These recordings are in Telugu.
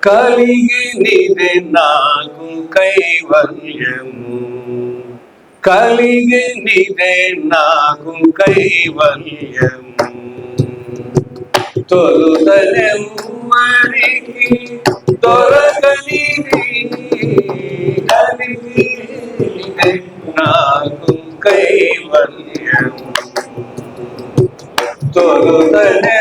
కలిగినిదే నాకు కైవల్యము, కలిగినిదే నాకు కైవల్యము. తొలుతనెవ్వరికి దొరకనిది, కలిగినిదే నాకు కైవల్యము. తొలుతనెవ్వరికి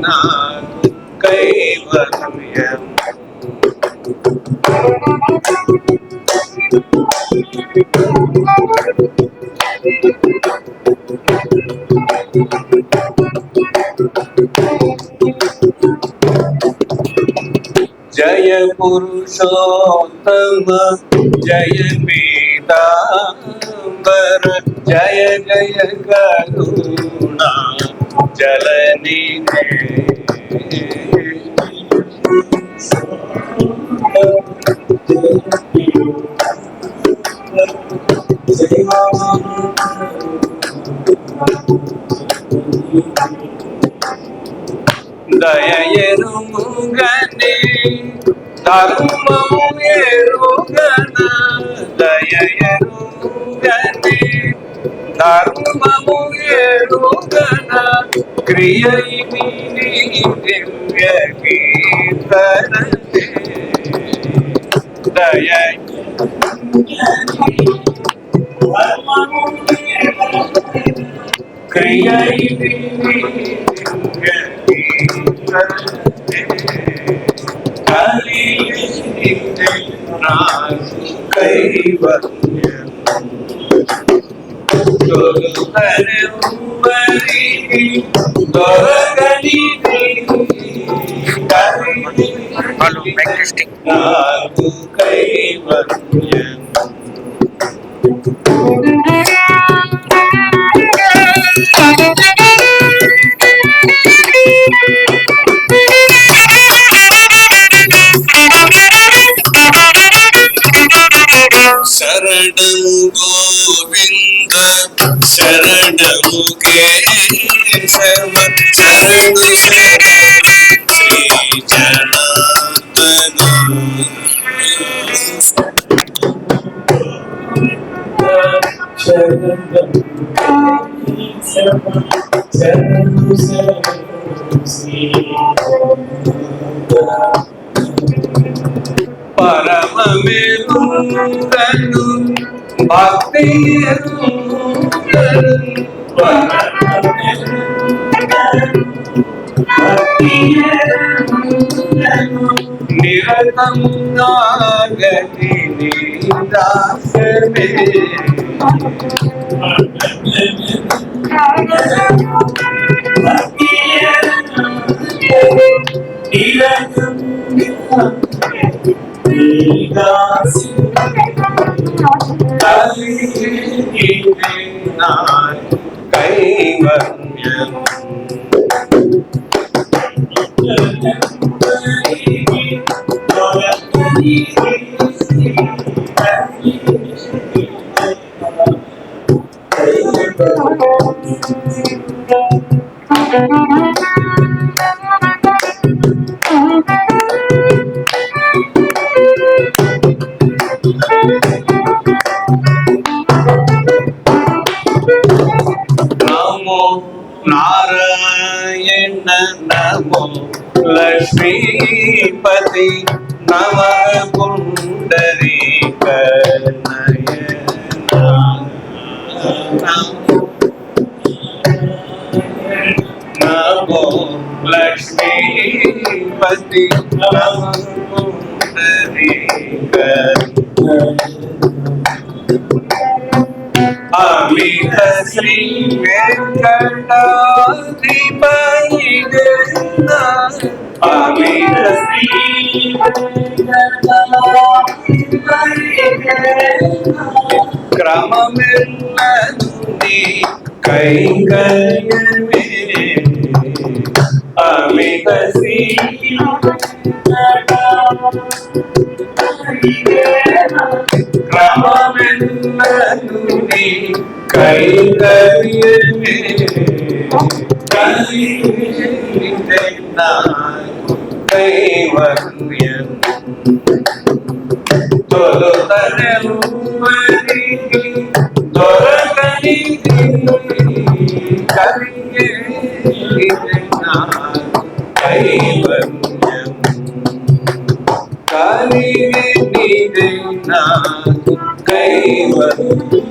నాకు కైవల్యం. జయ పురుషోత్తమ జయ పీతాంబర జయ జయ కరుణా జలనిధి. దయెరుగని ధర్మము ఎరుగన, దయెరుగని ధర్మము ఎరుగన, క్రియైని దివ్య కీర్తన. క్రియైని దివ్య కలిగినిదే నాకు కైవల్యం. తొలుతనెవ్వరికి దొరకనిది, కలిగినిదే నాకు కైవల్యం. శరణము గోవింద శరణము కేశవ, శరణు శ్రీ జనార్దన. పరమమెరుగను భక్తి ఎరుగను, నిరతం నాగతి దాసమే. కలిగినిదే నాకు కైవల్యం. నమో నారాయణ నమో లక్ష్మీపతి నమః పుండరీక నయన. నమో లక్ష్మీపతి నమః పుండరీక. అమిత శ్రీ వెంకటాధిపతి అమిత శ్రీ క్రమమెల్లనుంది కైంకర్యమే. అమిత శ్రీ క్రమమెన్నను నీ కైంకర్యమే కలిగితే నాకు కైవల్యం తొలుతనెవ్వరికి దొరకని కలిగే నాకు కైవల్యం కలిగే నాకు కైవల్యం